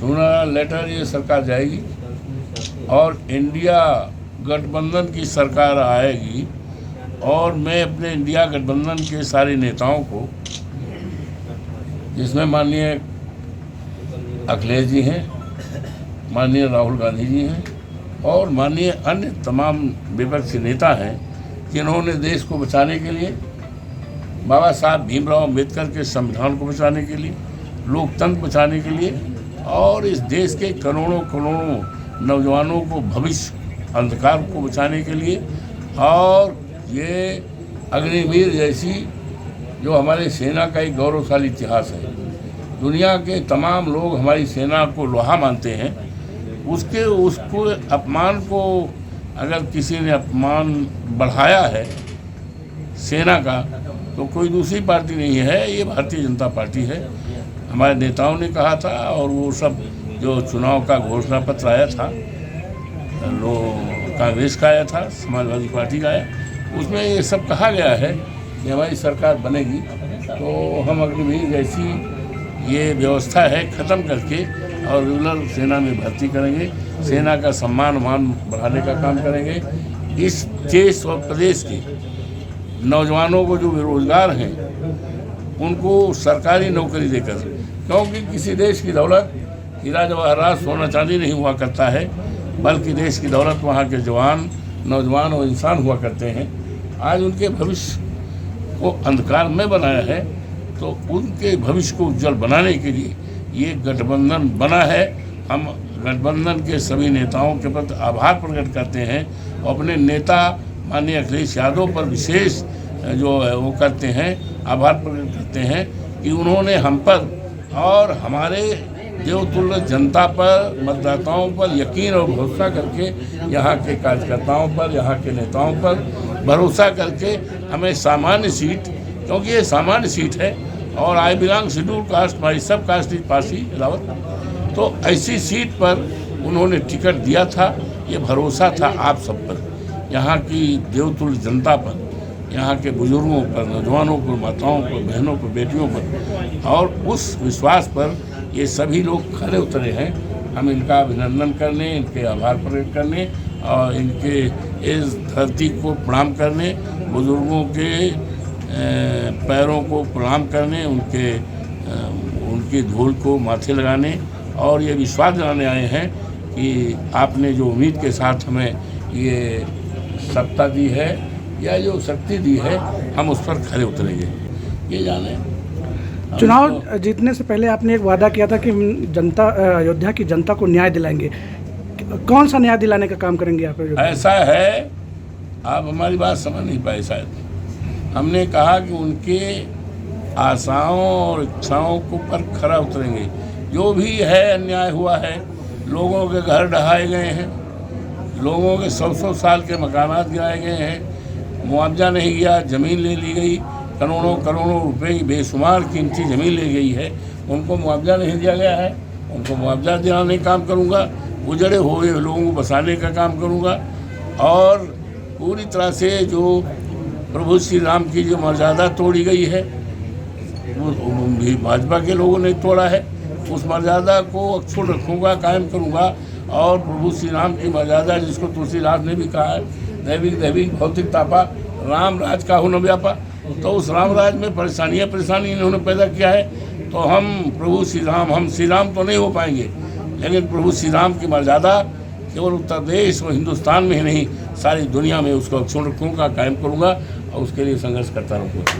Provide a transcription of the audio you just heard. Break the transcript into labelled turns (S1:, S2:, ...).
S1: सुनहरा लेटर ये सरकार जाएगी और इंडिया गठबंधन की सरकार आएगी और मैं अपने इंडिया गठबंधन के सारे नेताओं को, जिसमें माननीय अखिलेश जी हैं, माननीय राहुल गांधी जी हैं और माननीय अन्य तमाम विपक्षी नेता हैं, जिन्होंने देश को बचाने के लिए, बाबा साहब भीमराव अम्बेडकर के संविधान को बचाने के लिए, लोकतंत्र बचाने के लिए और इस देश के करोड़ों करोड़ों नौजवानों को भविष्य अंधकार को बचाने के लिए और ये अग्निवीर जैसी जो हमारे सेना का एक गौरवशाली इतिहास है, दुनिया के तमाम लोग हमारी सेना को लोहा मानते हैं, उसको अपमान को अगर किसी ने अपमान बढ़ाया है सेना का, तो कोई दूसरी पार्टी नहीं है, ये भारतीय जनता पार्टी है। हमारे नेताओं ने कहा था और वो सब जो चुनाव का घोषणा पत्र आया था, कांग्रेस का आया था, समाजवादी पार्टी का आया, उसमें ये सब कहा गया है कि हमारी सरकार बनेगी तो हम अग्निवीर जैसी ये व्यवस्था है ख़त्म करके और रेगुलर सेना में भर्ती करेंगे, सेना का सम्मान मान बढ़ाने का काम करेंगे। इस देश और प्रदेश के नौजवानों को जो बेरोजगार हैं उनको सरकारी नौकरी देकर, क्योंकि किसी देश की दौलत हीरा जवाहरात सोना चांदी नहीं हुआ करता है, बल्कि देश की दौलत वहाँ के जवान, नौजवान और इंसान हुआ करते हैं। आज उनके भविष्य को अंधकार में बनाया है, तो उनके भविष्य को उज्जवल बनाने के लिए ये गठबंधन बना है। हम गठबंधन के सभी नेताओं के प्रति आभार प्रकट करते हैं और अपने नेता माननीय अखिलेश यादव पर विशेष जो है वो करते हैं, आभार प्रकट करते हैं कि उन्होंने हम पर और हमारे देवतुल्य जनता पर, मतदाताओं पर यकीन और भरोसा करके, यहाँ के कार्यकर्ताओं पर, यहाँ के नेताओं पर भरोसा करके हमें सामान्य सीट, क्योंकि ये सामान्य सीट है और आई बिलोंग शेड्यूल कास्ट, माई सब कास्ट इज पासी रावत, तो ऐसी सीट पर उन्होंने टिकट दिया था। ये भरोसा था आप सब पर, यहाँ की देवतुल्य जनता पर, यहाँ के बुजुर्गों पर, नौजवानों पर, माताओं पर, बहनों पर, बेटियों पर, और उस विश्वास पर ये सभी लोग खड़े उतरे हैं। हम इनका अभिनंदन करने, इनके आभार प्रकट करने और इनके इस धरती को प्रणाम करने, बुजुर्गों के पैरों को प्रणाम करने, उनकी धूल को माथे लगाने और ये विश्वास दिलाने आए हैं कि आपने जो उम्मीद के साथ हमें ये सत्ता दी है या जो शक्ति दी है, हम उस पर खड़े उतरेंगे। ये जाने
S2: चुनाव जीतने से पहले आपने एक वादा किया था कि जनता, अयोध्या की जनता को न्याय दिलाएंगे। कौन सा न्याय दिलाने का काम करेंगे आप?
S1: ऐसा है, आप हमारी बात समझ नहीं पाए शायद। हमने कहा कि उनके आशाओं और इच्छाओं को पर खरा उतरेंगे। जो भी है अन्याय हुआ है, लोगों के घर ढहाए गए हैं, लोगों के 100-100 साल के मकानात गिराए गए हैं, मुआवजा नहीं गया, ज़मीन ले ली गई, करोड़ों करोड़ों रुपए की बेशुमार कीमती ज़मीन ले गई है, उनको मुआवजा नहीं दिया गया है। उनको मुआवजा दिलाने का काम करूँगा, उजड़े हुए लोगों को बसाने का काम करूँगा और पूरी तरह से जो प्रभु श्री राम की जो मर्यादा तोड़ी गई है, वो भी भाजपा के लोगों ने तोड़ा है, उस मर्यादा को अक्षुण्ण रखूँगा, कायम करूँगा और प्रभु श्री राम की मर्यादा, जिसको तुलसीदास ने भी कहा है, दैविक भौतिक तापा, राम राज काहू न व्यापा, तो उस राम राज में परेशानी इन्होंने पैदा किया है। तो हम प्रभु श्री राम, हम श्री राम तो नहीं हो पाएंगे, लेकिन प्रभु श्री राम की मर्यादा केवल उत्तर प्रदेश और हिंदुस्तान में ही नहीं, सारी दुनिया में उसको अक्षुण्ण रखूँगा, कायम करूँगा और उसके लिए संघर्ष करता रहूँगा।